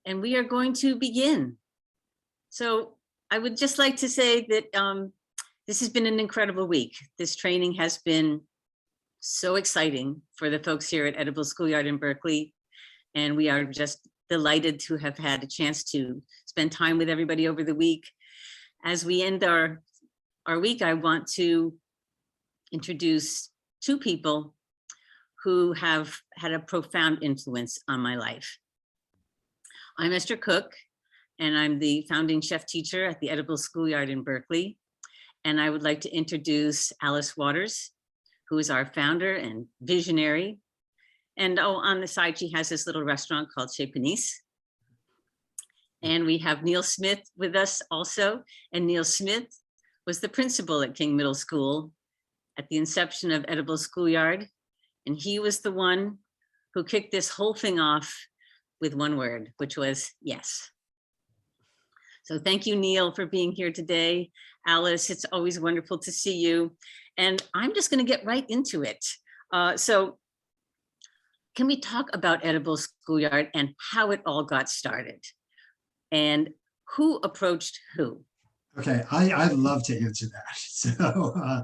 and we are going to begin. So I would just like to say that this has been an incredible week. This training has been so exciting for the folks here at Edible Schoolyard in Berkeley. And we are just delighted to have had a chance to spend time with everybody over the week. As we end our week, I want to introduce two people who have had a profound influence on my life. I'm Esther Cook, and I'm the founding chef teacher at the Edible Schoolyard in Berkeley. And I would like to introduce Alice Waters, who is our founder and visionary. And on the side, she has this little restaurant called Chez Panisse. And we have Neil Smith with us also. And Neil Smith was the principal at King Middle School at the inception of Edible Schoolyard. And he was the one who kicked this whole thing off with one word, which was yes. So thank you, Neil, for being here today. Alice, it's always wonderful to see you. And I'm just going to get right into it. So can we talk about Edible Schoolyard and how it all got started? And who approached who? Okay, I'd love to answer that. So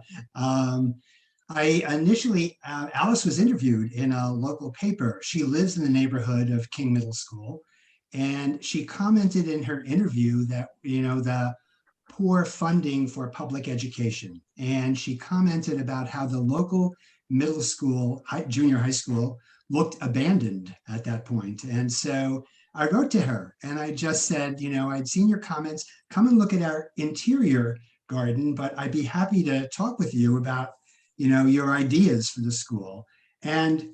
I initially, Alice was interviewed in a local paper. She lives in the neighborhood of King Middle School. And she commented in her interview that, the poor funding for public education. And she commented about how the local middle school, junior high school, looked abandoned at that point. And so I wrote to her and I just said, I'd seen your comments, come and look at our interior garden, but I'd be happy to talk with you about, your ideas for the school. And,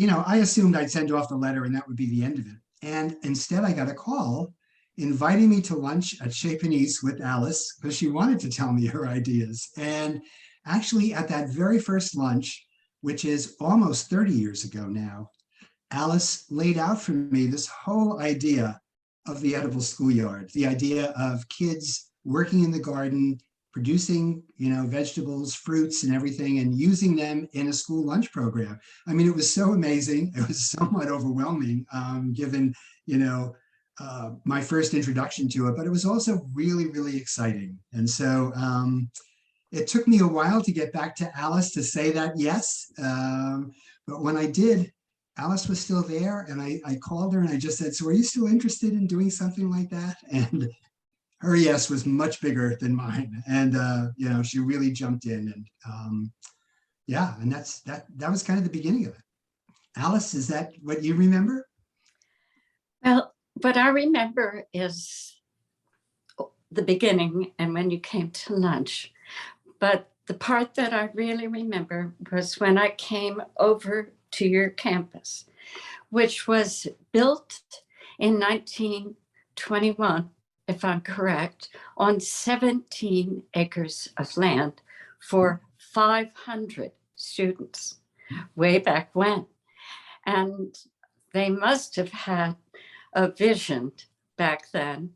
I assumed I'd send off the letter and that would be the end of it. And instead I got a call inviting me to lunch at Chez Panisse with Alice because she wanted to tell me her ideas. And actually at that very first lunch, which is almost 30 years ago now, Alice laid out for me this whole idea of the Edible Schoolyard, the idea of kids working in the garden, producing, vegetables, fruits and everything, and using them in a school lunch program. I mean, it was so amazing. It was somewhat overwhelming, given, my first introduction to it, but it was also really, really exciting. And so it took me a while to get back to Alice to say that yes. But when I did, Alice was still there and I called her and I just said, so are you still interested in doing something like that? And her yes was much bigger than mine. And, she really jumped in and and that was kind of the beginning of it. Alice, is that what you remember? Well, what I remember is the beginning and when you came to lunch. But the part that I really remember was when I came over to your campus, which was built in 1921, if I'm correct, on 17 acres of land for 500 students way back when. And they must have had a vision back then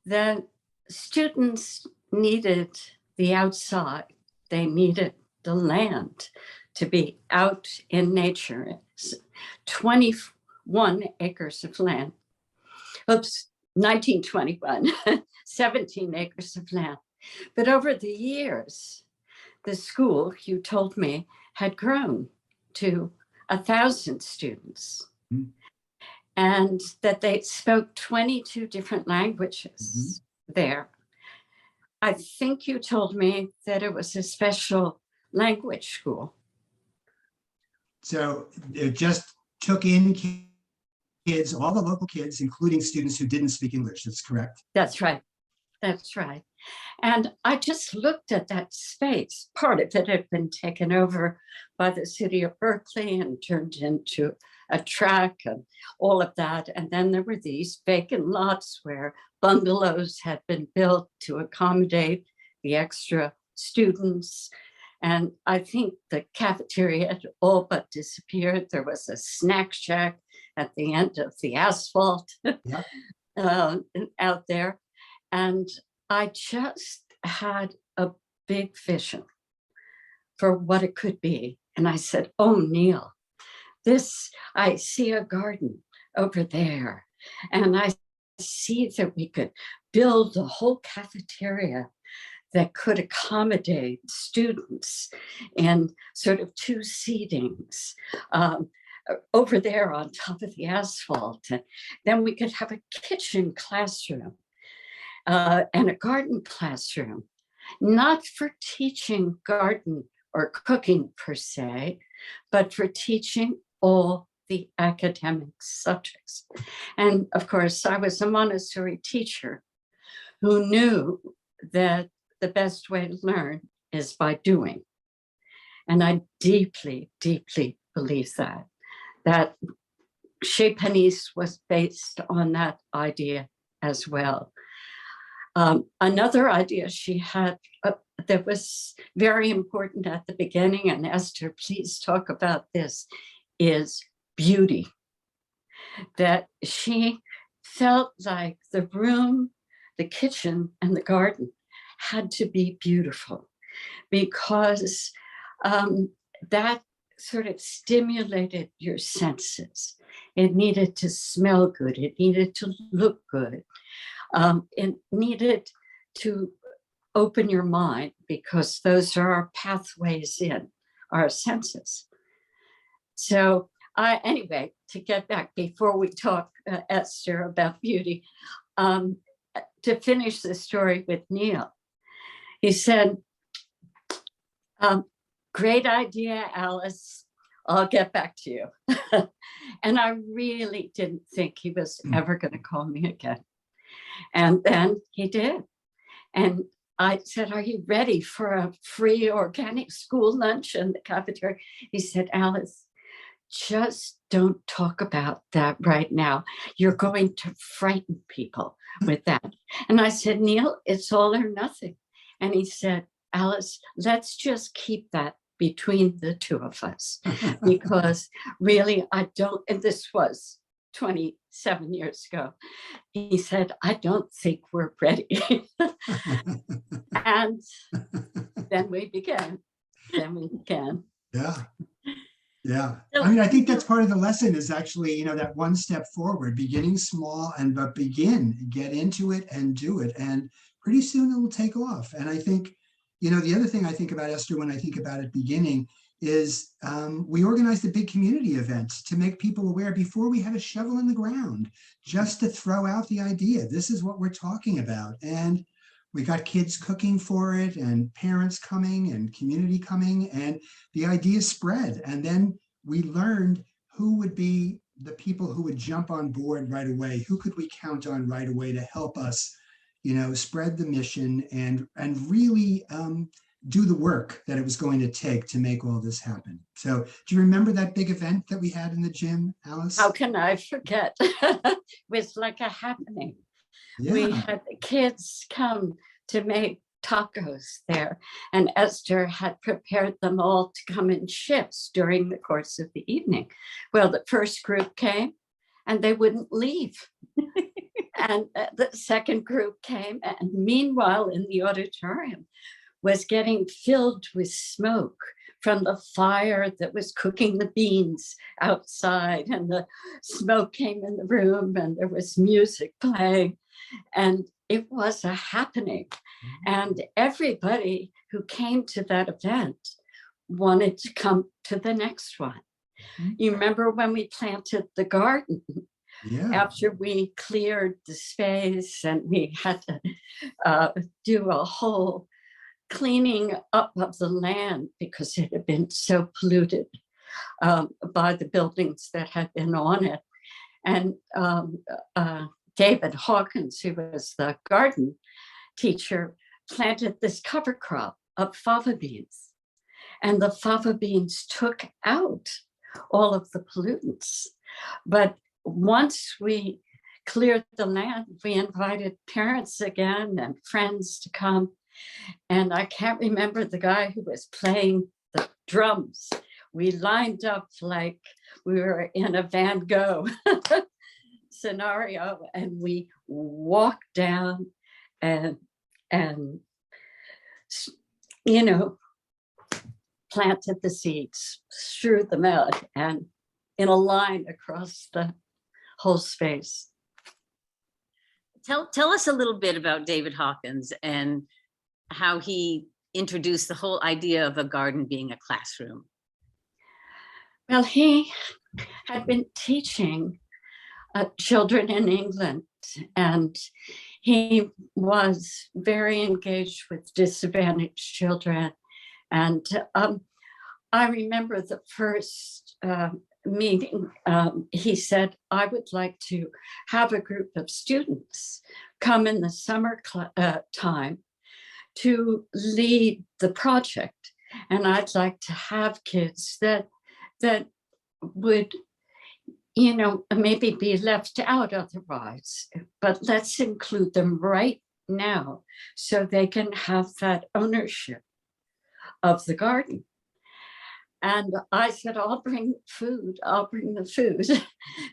that students needed the outside. They needed the land to be out in nature. 21 acres of land. Oops, 1921, 17 acres of land. But over the years, the school, you told me, had grown to 1,000 students. Mm-hmm. And that they spoke 22 different languages there. I think you told me that it was a special language school. So it just took in kids, all the local kids, including students who didn't speak English. That's correct. That's right. That's right. And I just looked at that space. Part of it had been taken over by the city of Berkeley and turned into a track and all of that. And then there were these vacant lots where bungalows had been built to accommodate the extra students. And I think the cafeteria had all but disappeared. There was a snack shack at the end of the asphalt out there. And I just had a big vision for what it could be. And I said, oh, Neil, I see a garden over there. And I see that we could build a whole cafeteria that could accommodate students in sort of two seatings over there on top of the asphalt. And then we could have a kitchen classroom and a garden classroom, not for teaching garden or cooking per se, but for teaching all the academic subjects. And of course, I was a Montessori teacher who knew that the best way to learn is by doing. And I deeply, deeply believe that Chez Panisse was based on that idea as well. Another idea she had that was very important at the beginning, and Esther, please talk about this, is beauty. That she felt like the room, the kitchen, and the garden had to be beautiful, because that sort of stimulated your senses. It needed to smell good. It needed to look good. It needed to open your mind, because those are our pathways in our senses. So anyway, to get back before we talk, Esther, about beauty, to finish the story with Neil, he said, great idea, Alice. I'll get back to you. And I really didn't think he was ever going to call me again. And then he did. And I said, are you ready for a free organic school lunch in the cafeteria? He said, Alice, just don't talk about that right now. You're going to frighten people with that. And I said, Neil, it's all or nothing. And he said, Alice, let's just keep that between the two of us, because really I don't, and this was 27 years ago, he said, I don't think we're ready. And then we began. Yeah. Yeah. I mean, I think that's part of the lesson is actually, you know, that one step forward, beginning small but get into it and do it. And pretty soon it will take off. And I think, you know, the other thing I think about, Esther, when I think about it beginning is we organized a big community event to make people aware before we had a shovel in the ground, just to throw out the idea. This is what we're talking about. And we got kids cooking for it and parents coming and community coming, and the idea spread. And then we learned who would be the people who would jump on board right away. Who could we count on right away to help us, you know, spread the mission and really do the work that it was going to take to make all this happen. So do you remember that big event that we had in the gym, Alice? How can I forget? It was like a happening. Yeah. We had the kids come to make tacos there, and Esther had prepared them all to come in shifts during the course of the evening. Well, the first group came and they wouldn't leave. And the second group came, and meanwhile in the auditorium was getting filled with smoke from the fire that was cooking the beans outside, and the smoke came in the room and there was music playing, and it was a happening. And everybody who came to that event wanted to come to the next one. You remember when we planted the garden? Yeah. After we cleared the space and we had to do a whole cleaning up of the land because it had been so polluted by the buildings that had been on it. And David Hawkins, who was the garden teacher, planted this cover crop of fava beans. And the fava beans took out all of the pollutants. But once we cleared the land, we invited parents again and friends to come. And I can't remember the guy who was playing the drums. We lined up like we were in a Van Gogh scenario, and we walked down and you know, planted the seeds, strewed them out, and in a line across the whole space. Tell us a little bit about David Hawkins and how he introduced the whole idea of a garden being a classroom. Well, he had been teaching children in England, and he was very engaged with disadvantaged children. And I remember the first meeting, he said, I would like to have a group of students come in the summer time to lead the project. And I'd like to have kids that would, you know, maybe be left out otherwise, but let's include them right now so they can have that ownership of the garden. And I said, I'll bring food, I'll bring the food.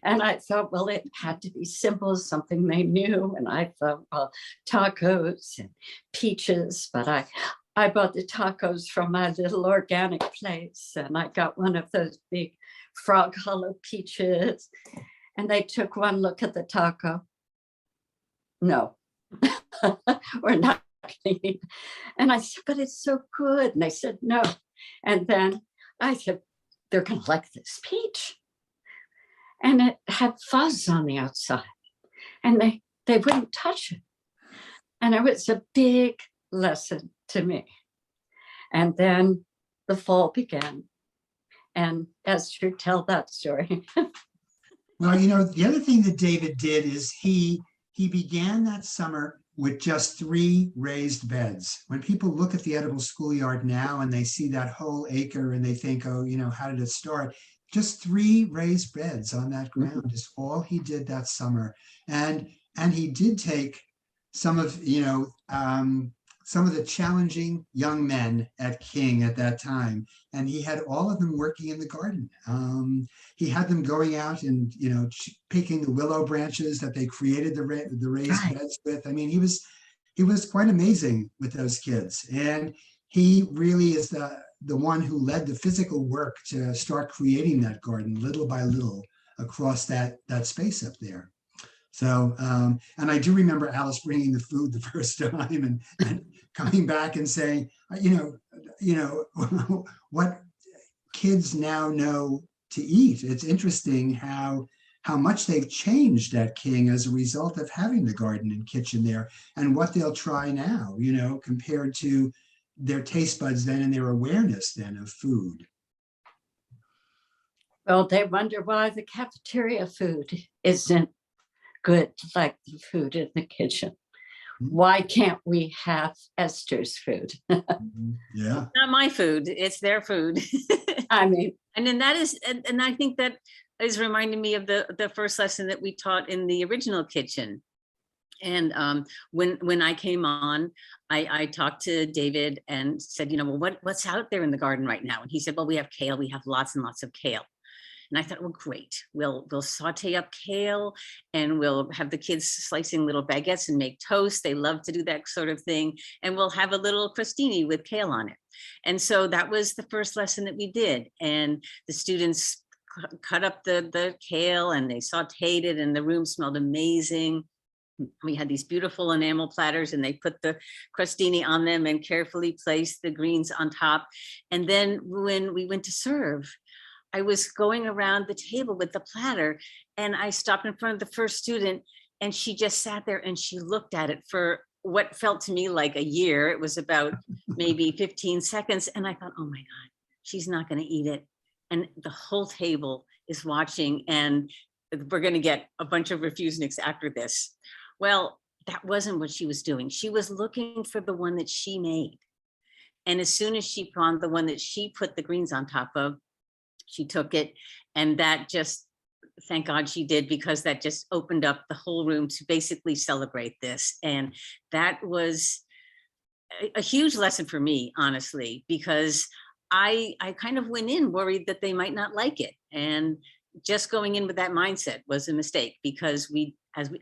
And I thought, well, it had to be simple, something they knew. And I thought, well, tacos and peaches, but I bought the tacos from my little organic place, and I got one of those big Frog Hollow peaches. And they took one look at the taco. No, we're not gonna eat. And I said, but it's so good. And they said, no. And then I said, they're gonna like this peach. And it had fuzz on the outside, and they wouldn't touch it. And it was a big lesson to me. And then the fall began. And Esther, tell that story. Well, you know, the other thing that David did is he began that summer with just 3 raised beds. When people look at the Edible Schoolyard now and they see that whole acre and they think, oh, you know, how did it start? Just 3 raised beds on that ground is all he did that summer. And he did take some of, you know, some of the challenging young men at King at that time, and he had all of them working in the garden. He had them going out and, you know, picking the willow branches that they created the raised beds with. I mean, he was quite amazing with those kids, and he really is the one who led the physical work to start creating that garden little by little across that space up there. So, and I do remember Alice bringing the food the first time and coming back and saying, you know, what kids now know to eat. It's interesting how much they've changed at King as a result of having the garden and kitchen there, and what they'll try now, you know, compared to their taste buds then and their awareness then of food. Well, they wonder why the cafeteria food isn't good like the food in the kitchen. Why can't we have Esther's food? Yeah. Not my food, it's their food. I mean, and then that is, and I think that is reminding me of the first lesson that we taught in the original kitchen. And when I came on, I talked to David and said, you know, well, what's out there in the garden right now? And he said, well, we have kale. We have lots and lots of kale. And I thought, well, great. We'll saute up kale, and we'll have the kids slicing little baguettes and make toast. They love to do that sort of thing. And we'll have a little crostini with kale on it. And so that was the first lesson that we did. And the students cut up the kale and they sauteed it, and the room smelled amazing. We had these beautiful enamel platters, and they put the crostini on them and carefully placed the greens on top. And then when we went to serve, I was going around the table with the platter, and I stopped in front of the first student, and she just sat there and she looked at it for what felt to me like a year. It was about maybe 15 seconds. And I thought, oh my God, she's not going to eat it. And the whole table is watching, and we're going to get a bunch of refuseniks after this. Well, that wasn't what she was doing. She was looking for the one that she made. And as soon as she found the one that she put the greens on top of, she took it. And that just, thank God she did, because that just opened up the whole room to basically celebrate this. And that was a huge lesson for me, honestly, because I kind of went in worried that they might not like it. And just going in with that mindset was a mistake, because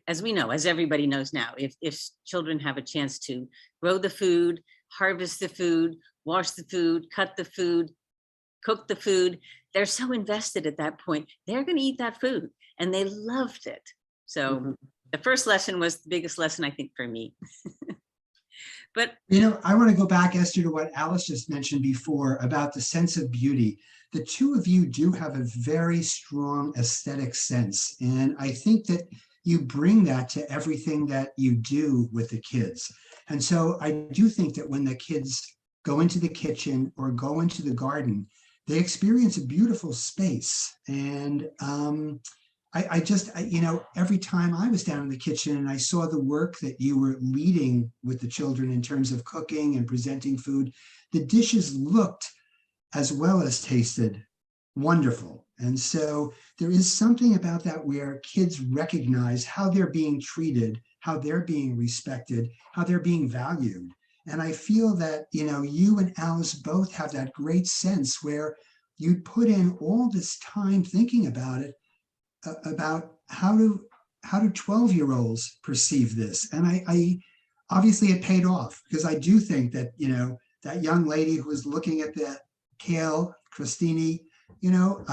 as we know, as everybody knows now, if children have a chance to grow the food, harvest the food, wash the food, cut the food, cook the food, they're so invested at that point, they're going to eat that food, and they loved it. So The first lesson was the biggest lesson, I think, for me. But You know, I want to go back, Esther, to what Alice just mentioned before about the sense of beauty. The two of you do have a very strong aesthetic sense. And I think that you bring that to everything that you do with the kids. And so I do think that when the kids go into the kitchen or go into the garden, they experience a beautiful space. And you know, every time I was down in the kitchen and I saw the work that you were leading with the children in terms of cooking and presenting food, the dishes looked as well as tasted wonderful. And so there is something about that where kids recognize how they're being treated, how they're being respected, how they're being valued. And I feel that, you know, you and Alice both have that great sense where you put in all this time thinking about it, about how do 12-year-olds perceive this. And I obviously it paid off, because I do think that, you know, that young lady who was looking at the kale, Christine, you know,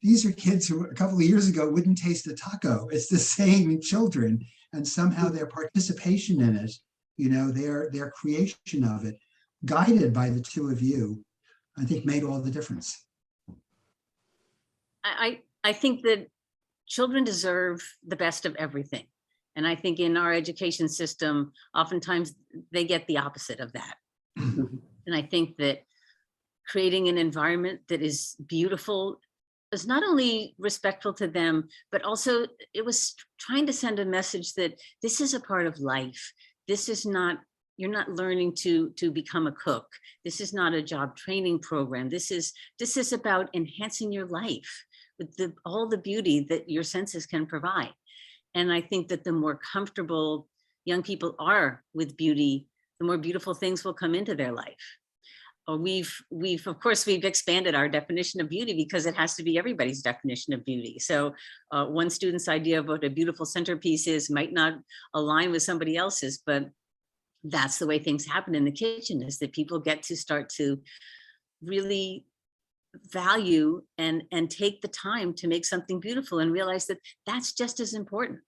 these are kids who a couple of years ago wouldn't taste a taco. It's the same children, and somehow their participation in it, you know, their creation of it, guided by the two of you, I think made all the difference. I think that children deserve the best of everything. And I think in our education system, oftentimes they get the opposite of that. And I think that creating an environment that is beautiful is not only respectful to them, but also it was trying to send a message that this is a part of life. This is not, you're not learning to become a cook. This is not a job training program. This is about enhancing your life with all the beauty that your senses can provide. And I think that the more comfortable young people are with beauty, the more beautiful things will come into their life. Of course, we've expanded our definition of beauty because it has to be everybody's definition of beauty. So one student's idea of what a beautiful centerpiece is might not align with somebody else's, but that's the way things happen in the kitchen, is that people get to start to really value and take the time to make something beautiful, and realize that that's just as important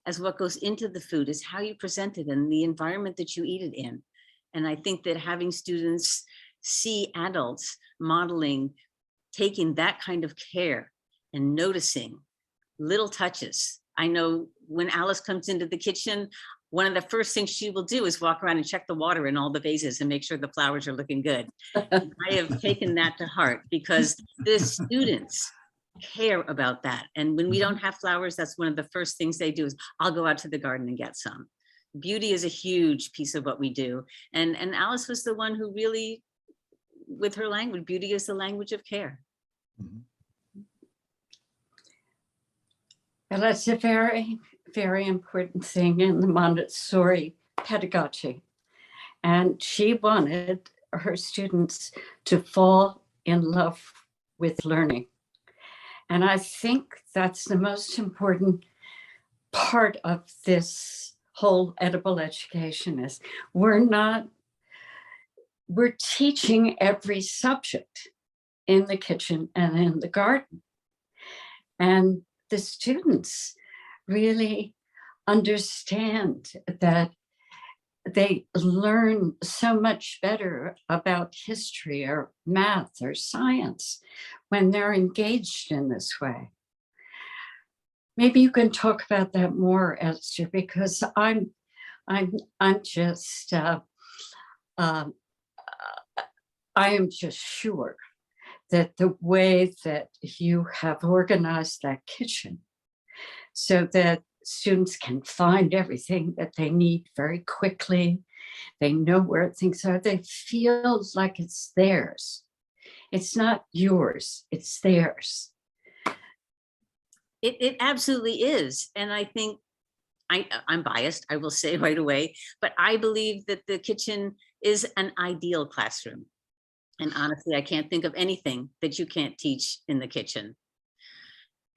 as what goes into the food, is how you present it and the environment that you eat it in. And I think that having students see adults modeling, taking that kind of care and noticing little touches. I know when Alice comes into the kitchen, one of the first things she will do is walk around and check the water in all the vases and make sure the flowers are looking good. I have taken that to heart because the students care about that. And when we don't have flowers, that's one of the first things they do is, I'll go out to the garden and get some. Beauty is a huge piece of what we do. And Alice was the one who really, with her language, beauty is the language of care. Well, that's a very, very important thing in the Montessori pedagogy. And she wanted her students to fall in love with learning. And I think that's the most important part of this whole edible education is we're teaching every subject in the kitchen and in the garden. And the students really understand that they learn so much better about history or math or science when they're engaged in this way. Maybe you can talk about that more, Esther, because I'm just I am just sure that the way that you have organized that kitchen so that students can find everything that they need very quickly, they know where things are, they feel like it's theirs. It's not yours, it's theirs. It absolutely is. And I think I'm biased, I will say right away, but I believe that the kitchen is an ideal classroom. And honestly, I can't think of anything that you can't teach in the kitchen.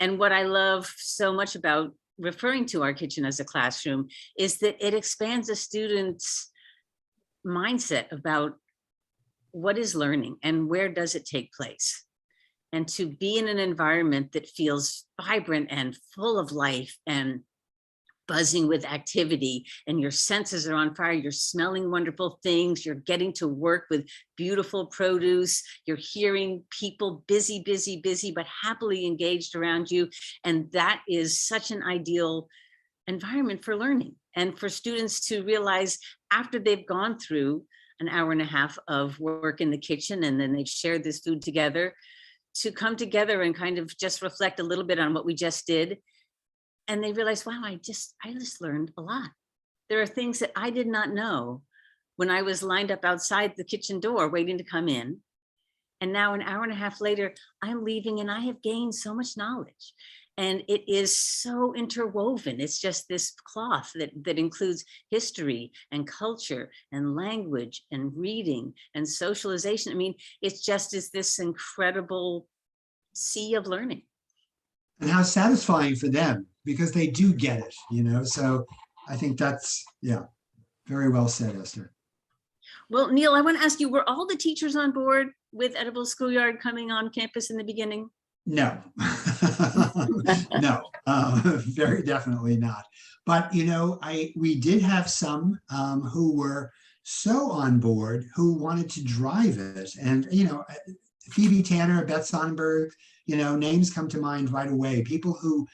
And what I love so much about referring to our kitchen as a classroom is that it expands a student's mindset about what is learning and where does it take place. And to be in an environment that feels vibrant and full of life and buzzing with activity and your senses are on fire. You're smelling wonderful things. You're getting to work with beautiful produce. You're hearing people busy, busy, busy, but happily engaged around you. And that is such an ideal environment for learning and for students to realize after they've gone through an hour and a half of work in the kitchen and then they've shared this food together, to come together and kind of just reflect a little bit on what we just did. And they realize, wow, I just learned a lot. There are things that I did not know when I was lined up outside the kitchen door waiting to come in. And now an hour and a half later, I'm leaving and I have gained so much knowledge. And it is so interwoven. It's just this cloth that includes history and culture and language and reading and socialization. I mean, it's just is this incredible sea of learning. And how satisfying for them, because they do get it, so I think that's, yeah, very well said, Esther. Well, Neil, I want to ask you, were all the teachers on board with Edible Schoolyard coming on campus in the beginning? No, no, very definitely not. But, we did have some who were so on board who wanted to drive it. And, Phoebe Tanner, Beth Sonnenberg, names come to mind right away. People who,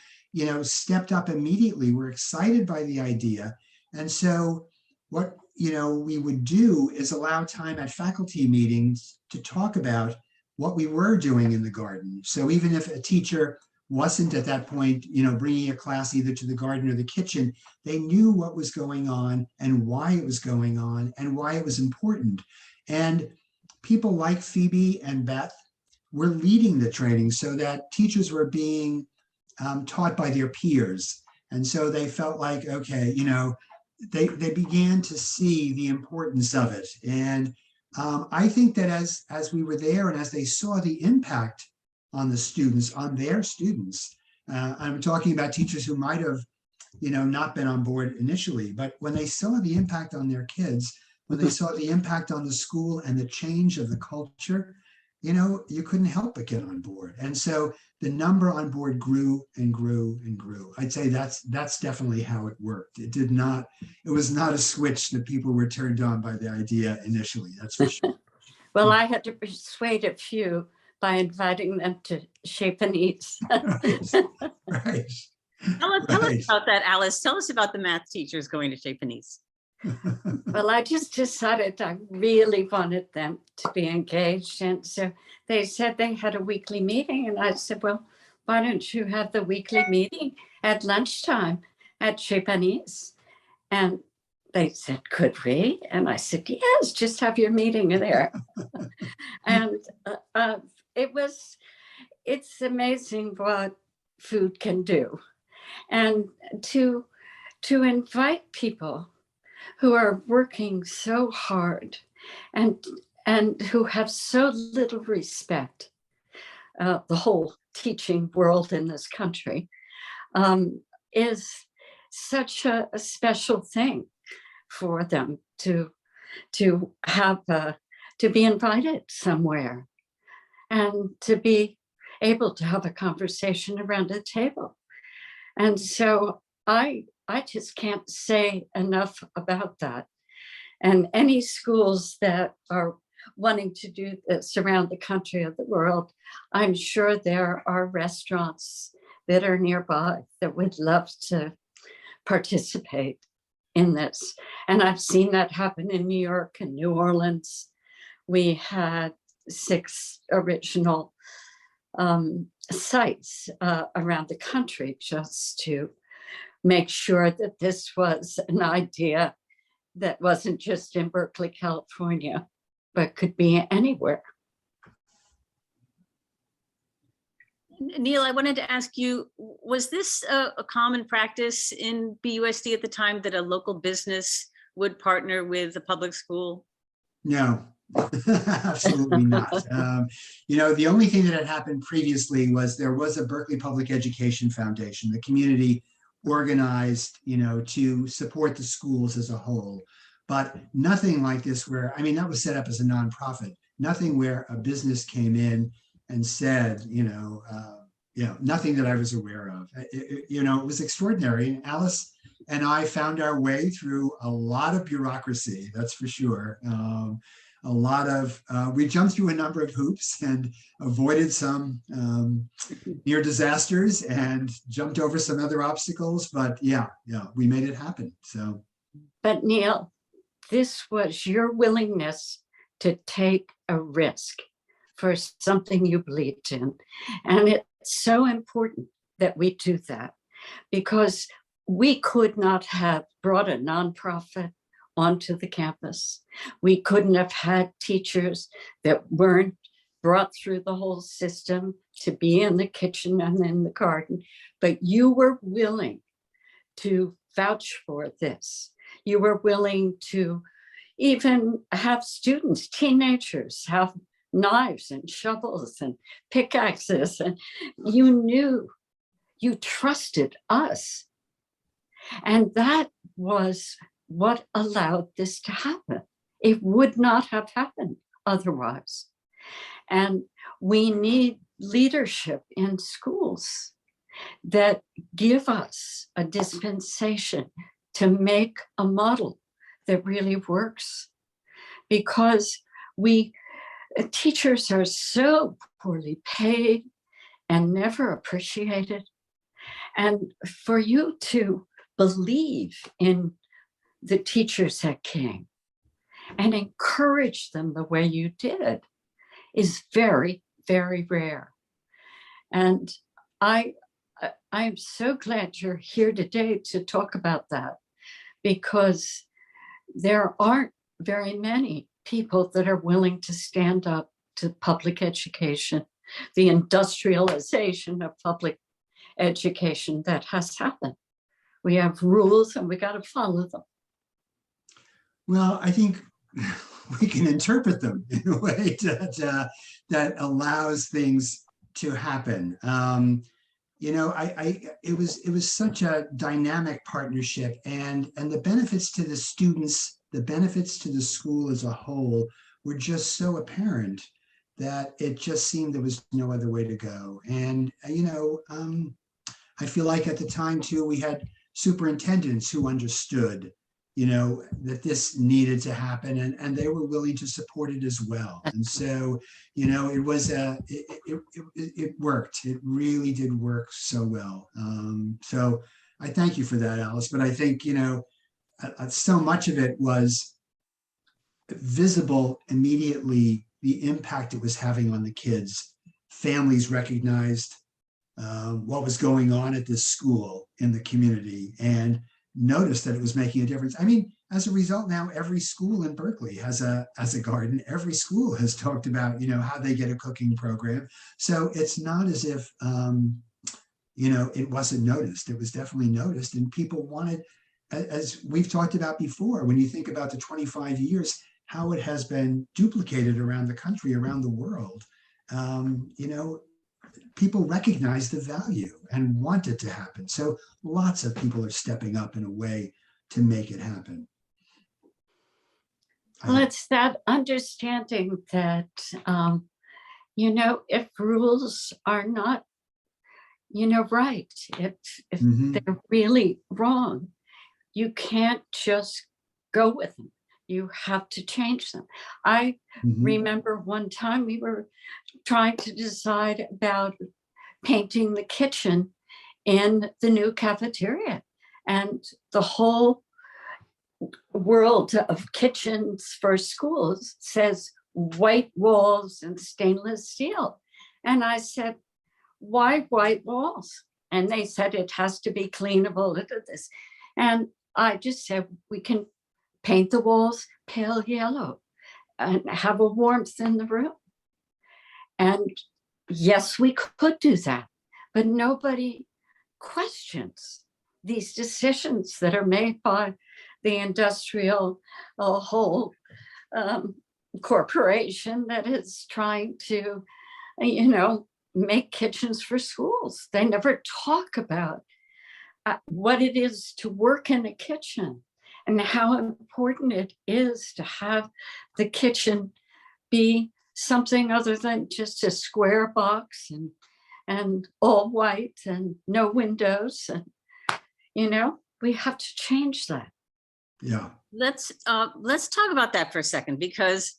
stepped up immediately, were excited by the idea. And so what, we would do is allow time at faculty meetings to talk about what we were doing in the garden. So even if a teacher wasn't at that point, bringing a class either to the garden or the kitchen, they knew what was going on and why it was going on and why it was important. And people like Phoebe and Beth were leading the training so that teachers were being taught by their peers. And so they felt like, okay, they began to see the importance of it. And I think that as we were there and as they saw the impact on the students, on their students, I'm talking about teachers who might have, not been on board initially, but when they saw the impact on their kids, when they saw the impact on the school and the change of the culture, you couldn't help but get on board. And so the number on board grew and grew and grew. I'd say that's definitely how it worked. It was not a switch that people were turned on by the idea initially, that's for sure. Well, I had to persuade a few by inviting them to Chez Panisse. Right. Tell us about that, Alice. Tell us about the math teachers going to Chez Panisse. Well, I just decided I really wanted them to be engaged. And so they said they had a weekly meeting. And I said, well, why don't you have the weekly meeting at lunchtime at Chez Panisse? And they said, could we? And I said, yes, just have your meeting there. And it's amazing what food can do. And to invite people who are working so hard and who have so little respect, the whole teaching world in this country, is such a special thing for them to have to be invited somewhere and to be able to have a conversation around a table. And so I just can't say enough about that. And any schools that are wanting to do this around the country or the world, I'm sure there are restaurants that are nearby that would love to participate in this. And I've seen that happen in New York and New Orleans. We had 6 original sites around the country just to make sure that this was an idea that wasn't just in Berkeley, California, but could be anywhere. Neil, I wanted to ask you, was this a common practice in BUSD at the time that a local business would partner with the public school? No, absolutely not. The only thing that had happened previously was there was a Berkeley Public Education Foundation. The community organized, to support the schools as a whole, but nothing like this where, that was set up as a nonprofit, nothing where a business came in and said, nothing that I was aware of. It was extraordinary. And Alice, and I found our way through a lot of bureaucracy, that's for sure. We jumped through a number of hoops and avoided some near disasters and jumped over some other obstacles, but yeah, we made it happen. So, But Neil, this was your willingness to take a risk for something you believed in. And it's so important that we do that, because we could not have brought a nonprofit onto the campus. We couldn't have had teachers that weren't brought through the whole system to be in the kitchen and in the garden, but you were willing to vouch for this. You were willing to even have students, teenagers, have knives and shovels and pickaxes, and you trusted us. And that was what allowed this to happen. It would not have happened otherwise. And we need leadership in schools that give us a dispensation to make a model that really works, because teachers are so poorly paid and never appreciated. And for you to believe in the teachers at King and encourage them the way you did is very, very rare. And I'm so glad you're here today to talk about that, because there aren't very many people that are willing to stand up to public education, the industrialization of public education that has happened. We have rules and we got to follow them. Well, I think we can interpret them in a way that allows things to happen. It was such a dynamic partnership, and the benefits to the students, the benefits to the school as a whole were just so apparent that it just seemed there was no other way to go. And I feel like at the time too, we had superintendents who understood that this needed to happen, and they were willing to support it as well. And so, it was it worked. It really did work so well. So I thank you for that, Alice. But I think, so much of it was visible immediately, the impact it was having on the kids. Families recognized what was going on at this school in the community and noticed that it was making a difference. I mean, as a result, now every school in Berkeley has a garden. Every school has talked about, how they get a cooking program. So it's not as if, it wasn't noticed. It was definitely noticed, and people wanted, as we've talked about before, when you think about the 25 years, how it has been duplicated around the country, around the world, people recognize the value and want it to happen. So lots of people are stepping up in a way to make it happen. Well, it's that understanding that, if rules are not, right, if they're really wrong, you can't just go with them. You have to change them. I remember one time we were trying to decide about painting the kitchen in the new cafeteria, and the whole world of kitchens for schools says white walls and stainless steel. And I said, why white walls? And they said it has to be cleanable. Look at this. And I just said, we can paint the walls pale yellow and have a warmth in the room. And yes, we could do that, but nobody questions these decisions that are made by the industrial whole corporation that is trying to, make kitchens for schools. They never talk about what it is to work in a kitchen and how important it is to have the kitchen be something other than just a square box and all white and no windows. And, we have to change that. Yeah. Let's talk about that for a second, because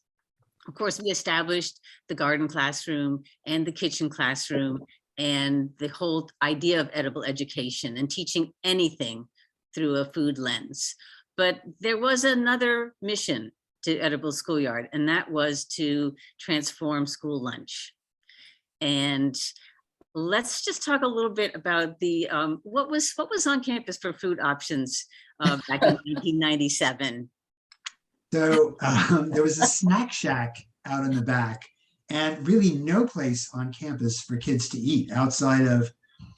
of course we established the garden classroom and the kitchen classroom and the whole idea of edible education and teaching anything through a food lens. But there was another mission to Edible Schoolyard, and that was to transform school lunch. And let's just talk a little bit about the what was on campus for food options back in 1997. So there was a snack shack out in the back, and really no place on campus for kids to eat outside of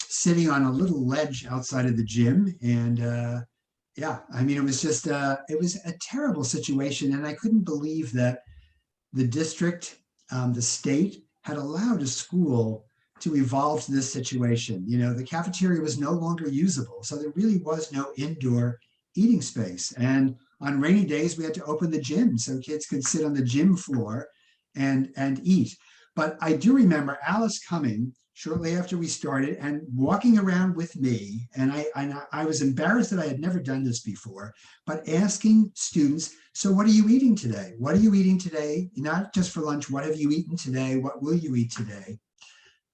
sitting on a little ledge outside of the gym. And yeah, I mean, it was just it was a terrible situation, and I couldn't believe that the district, the state, had allowed a school to evolve to this situation. You know, the cafeteria was no longer usable, so there really was no indoor eating space. And on rainy days, we had to open the gym so kids could sit on the gym floor and eat. But I do remember Alice coming shortly after we started and walking around with me. And I was embarrassed that I had never done this before, but asking students, so what are you eating today? What are you eating today? Not just for lunch, what have you eaten today? What will you eat today?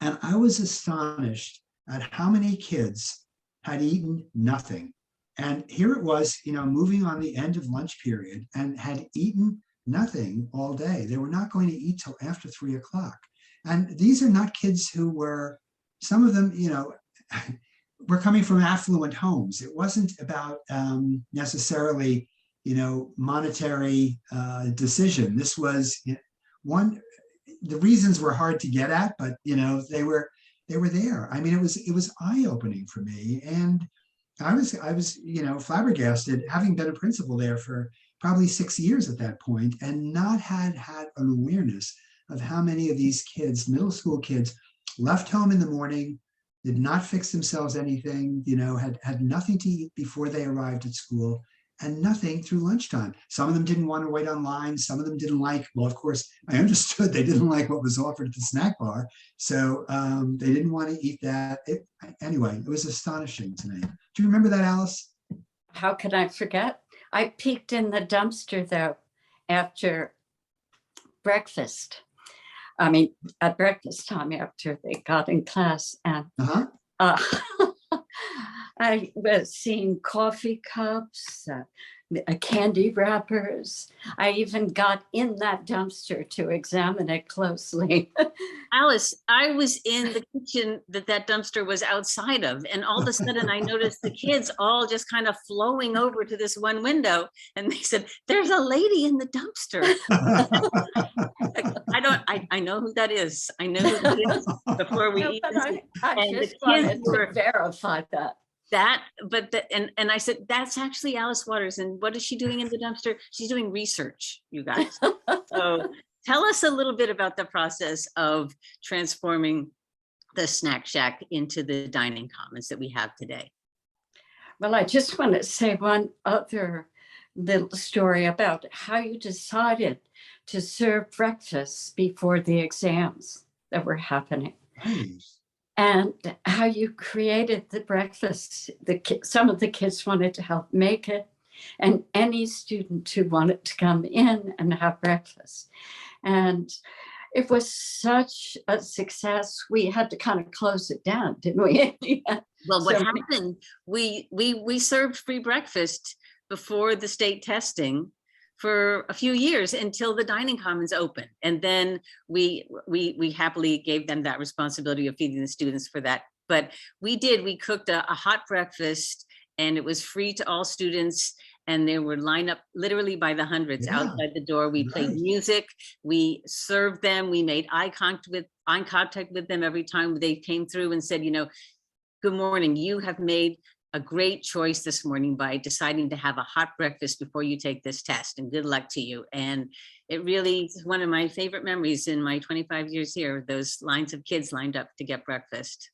And I was astonished at how many kids had eaten nothing. And here it was, you know, moving on the end of lunch period, and had eaten nothing all day. They were not going to eat till after 3 o'clock. And these are not kids who were, some of them, you know, were coming from affluent homes. It wasn't about necessarily, you know, monetary decision. This was one, the reasons were hard to get at, but, you know, they were there. I mean, it was eye-opening for me. And I was, you know, flabbergasted, having been a principal there for probably 6 years at that point, and not had an awareness of how many of these kids, middle school kids, left home in the morning, did not fix themselves anything, you know, had nothing to eat before they arrived at school, and nothing through lunchtime. Some of them didn't want to wait online. Some of them didn't like, well, of course, I understood they didn't like what was offered at the snack bar. So they didn't want to eat that. Anyway, it was astonishing to me. Do you remember that, Alice? How could I forget? I peeked in the dumpster though after breakfast. I mean, at breakfast time after they got in class, and I was seeing coffee cups, candy wrappers. I even got in that dumpster to examine it closely. Alice, I was in the kitchen that dumpster was outside of, and all of a sudden I noticed the kids all just kind of flowing over to this one window, and they said, "There's a lady in the dumpster." I know who that is. I know who that is before we eat this. I just wanted to verify that. And I said, that's actually Alice Waters. And what is she doing in the dumpster? She's doing research, you guys. So tell us a little bit about the process of transforming the snack shack into the dining commons that we have today. Well, I just want to say one other little story about how you decided to serve breakfast before the exams that were happening. Nice. And how you created the breakfast. Some of the kids wanted to help make it, and any student who wanted to come in and have breakfast. And it was such a success. We had to kind of close it down, didn't we? Well, what happened, we served free breakfast before the state testing for a few years until the dining commons opened. And then we happily gave them that responsibility of feeding the students for that. But we cooked a hot breakfast, and it was free to all students. And they were lined up literally by the hundreds outside the door. We played music, we served them, we made eye contact with them every time they came through and said, you know, good morning, you have made a great choice this morning by deciding to have a hot breakfast before you take this test, and good luck to you. And it really is one of my favorite memories in my 25 years here, those lines of kids lined up to get breakfast.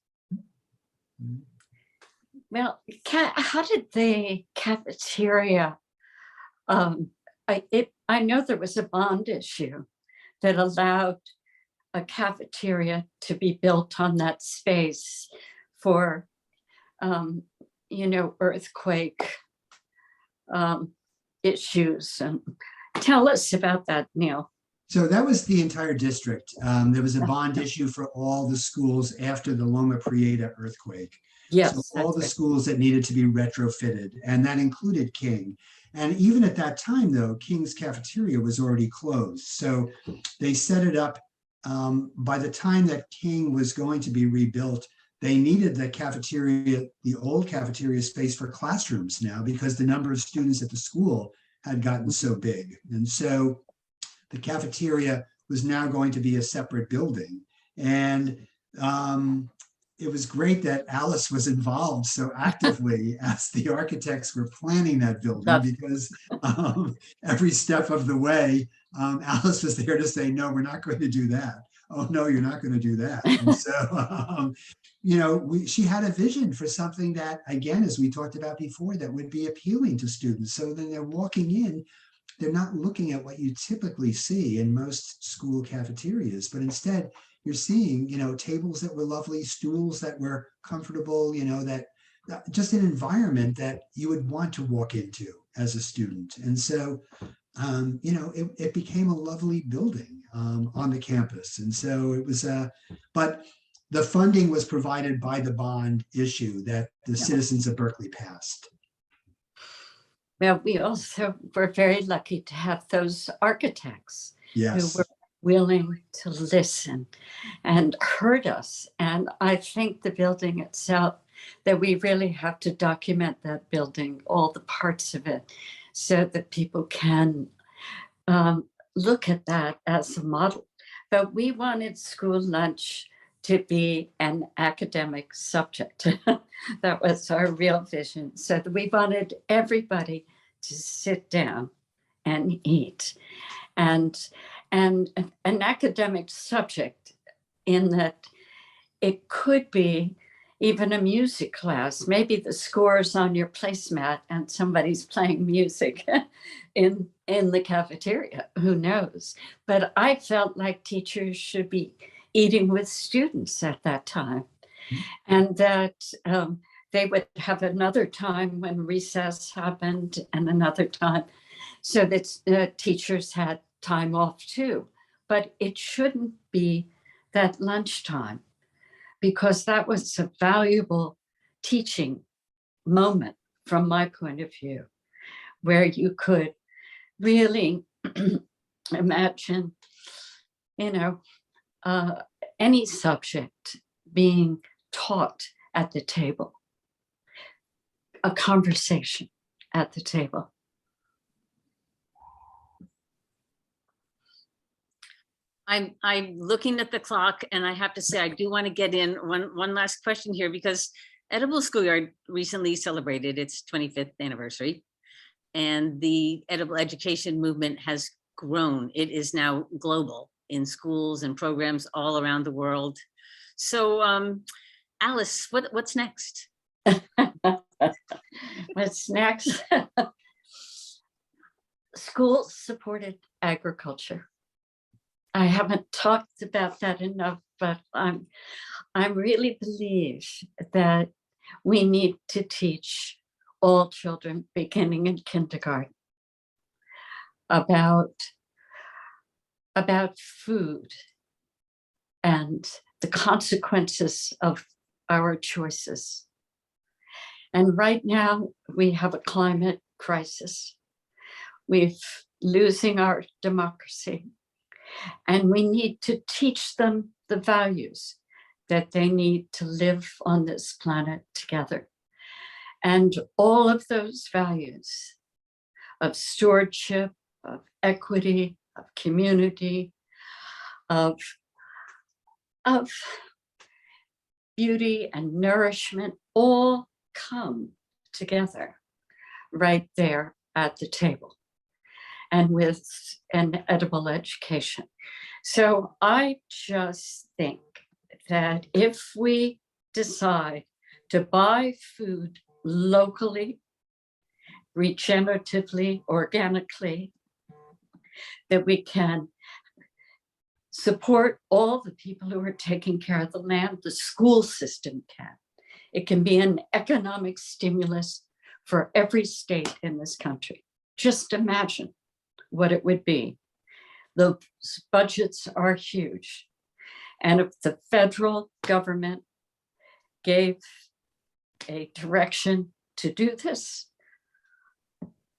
Well, how did the cafeteria, I know there was a bond issue that allowed a cafeteria to be built on that space for earthquake issues. And tell us about that, Neil. So that was the entire district. There was a bond issue for all the schools after the Loma Prieta earthquake. Yes, so all the right. schools that needed to be retrofitted, and that included King. And even at that time, though, King's cafeteria was already closed. So they set it up. By the time that King was going to be rebuilt, they needed the cafeteria, the old cafeteria space for classrooms now, because the number of students at the school had gotten so big. And so the cafeteria was now going to be a separate building. And it was great that Alice was involved so actively as the architects were planning that building, because every step of the way, Alice was there to say, no, we're not going to do that. Oh, no, you're not going to do that. And so, she had a vision for something that, again, as we talked about before, that would be appealing to students. So then they're walking in, they're not looking at what you typically see in most school cafeterias, but instead you're seeing, tables that were lovely, stools that were comfortable, that just an environment that you would want to walk into as a student. And so, it became a lovely building on the campus. And so it was, but the funding was provided by the bond issue that the citizens of Berkeley passed. Well, we also were very lucky to have those architects Yes. who were willing to listen and heard us. And I think the building itself, that we really have to document that building, all the parts of it, so that people can look at that as a model. But we wanted school lunch to be an academic subject. That was our real vision. So that we wanted everybody to sit down and eat. And an academic subject, in that it could be even a music class. Maybe the score is on your placemat and somebody's playing music in the cafeteria. Who knows? But I felt like teachers should be eating with students at that time, and that they would have another time when recess happened, and another time, so that teachers had time off too. But it shouldn't be that lunchtime, because that was a valuable teaching moment from my point of view, where you could really imagine, any subject being taught at the table, a conversation at the table. I'm looking at the clock, and I have to say, I do want to get in one last question here, because Edible Schoolyard recently celebrated its 25th anniversary, and the edible education movement has grown. It is now global in schools and programs all around the world. So, Alice, what's next? What's next? School-supported agriculture. I haven't talked about that enough, but I really believe that we need to teach all children, beginning in kindergarten, about food and the consequences of our choices. And right now we have a climate crisis. We're losing our democracy. And we need to teach them the values that they need to live on this planet together. And all of those values of stewardship, of equity, of community, of beauty and nourishment, all come together right there at the table, and with an edible education. So I just think that if we decide to buy food locally, regeneratively, organically, that we can support all the people who are taking care of the land. The school system can. It can be an economic stimulus for every state in this country. Just imagine what it would be. The budgets are huge. And if the federal government gave a direction to do this,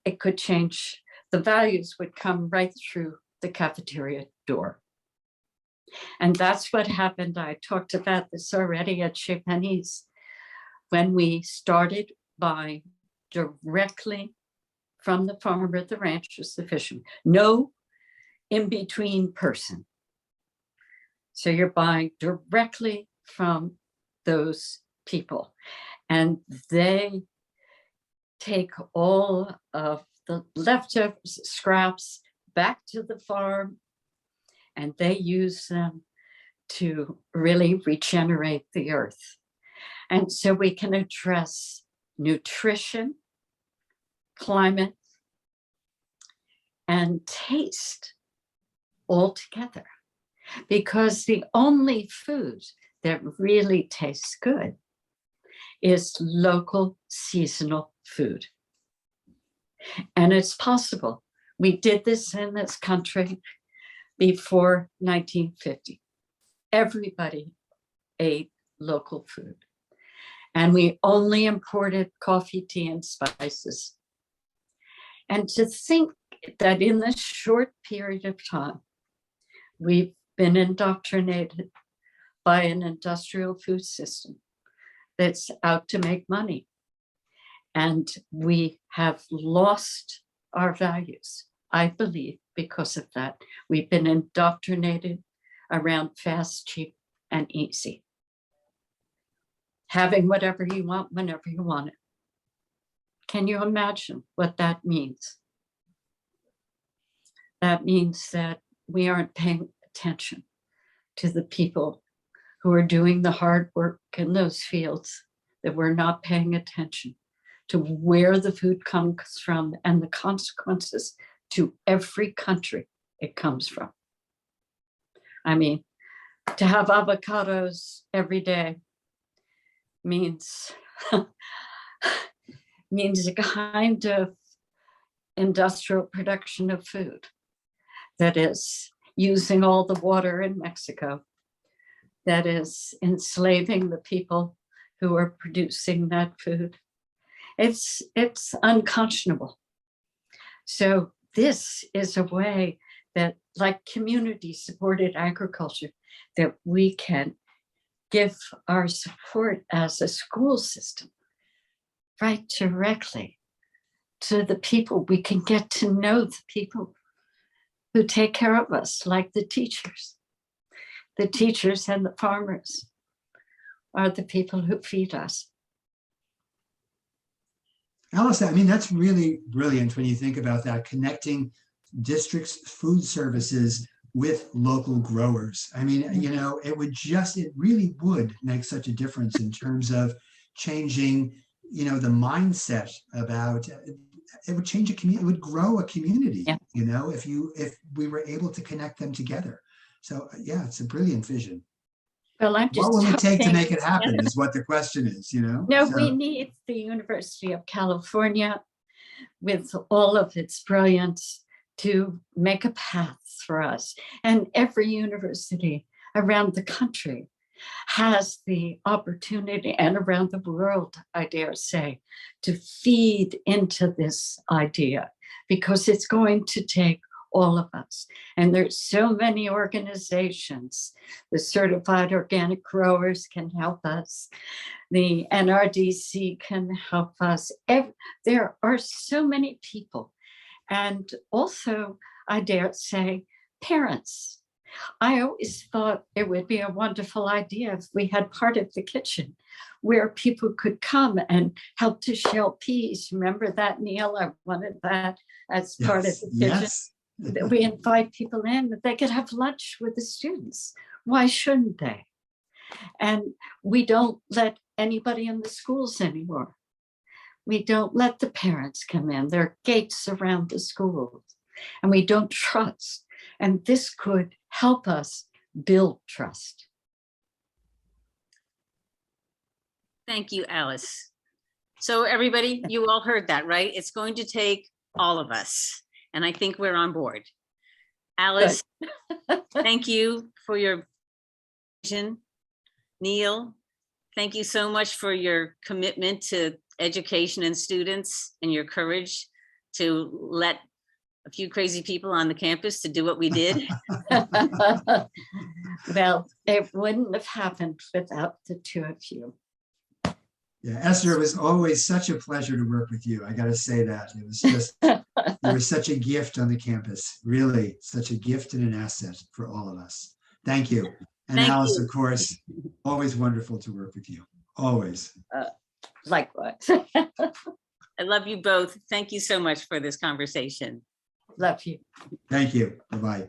it could change. The values would come right through the cafeteria door. And that's what happened. I talked about this already at Chez Panisse, when we started buying directly from the farmer, the ranchers, the fishermen. No in-between person. So you're buying directly from those people, and they take all of the leftover scraps back to the farm, and they use them to really regenerate the earth. And so we can address nutrition, climate, and taste all together. Because the only food that really tastes good is local seasonal food. And it's possible. We did this in this country before 1950. Everybody ate local food. And we only imported coffee, tea, and spices. And to think that in this short period of time, we've been indoctrinated by an industrial food system that's out to make money. And we have lost our values, I believe, because of that. We've been indoctrinated around fast, cheap, and easy. Having whatever you want, whenever you want it. Can you imagine what that means? That means that we aren't paying attention to the people who are doing the hard work in those fields, that we're not paying attention to where the food comes from and the consequences to every country it comes from. I mean, to have avocados every day means a kind of industrial production of food that is using all the water in Mexico, that is enslaving the people who are producing that food. It's unconscionable. So this is a way that, like community-supported agriculture, that we can give our support as a school system right directly to the people. We can get to know the people who take care of us, like the teachers. The teachers and the farmers are the people who feed us. Alice, I mean, that's really brilliant when you think about that, connecting districts' food services with local growers. I mean, you know, it really would make such a difference in terms of changing, you know, the mindset about, it would change a community, it would grow a community, Yeah. you know, if we were able to connect them together. So yeah, it's a brilliant vision. Well, I'm just What will it take to hoping- make it happen is what the question is, you know? No, So, we need the University of California with all of its brilliance to make a path for us. And every university around the country has the opportunity, and around the world, I dare say, to feed into this idea, because it's going to take all of us. And there's so many organizations. The Certified Organic Growers can help us. The NRDC can help us. There are so many people. And also, I dare say, parents. I always thought it would be a wonderful idea if we had part of the kitchen where people could come and help to shell peas. Remember that, Neil? I wanted that as part of the kitchen. yes. We invite people in that they could have lunch with the students. Why shouldn't they? And we don't let anybody in the schools anymore. We don't let the parents come in. There are gates around the schools, and we don't trust. And this could help us build trust. Thank you, Alice. So everybody, you all heard that, right? It's going to take all of us, and I think we're on board. Alice, thank you for your vision. Neil, thank you so much for your commitment to education and students and your courage to let a few crazy people on the campus to do what we did. Well, it wouldn't have happened without the two of you. Yeah, Esther, it was always such a pleasure to work with you. I got to say that. It was just, you were such a gift on the campus, really such a gift and an asset for all of us. Thank you. And Thank Alice, you. of course, always wonderful to work with you. Always. Likewise. I love you both. Thank you so much for this conversation. Love you. Thank you. Bye-bye.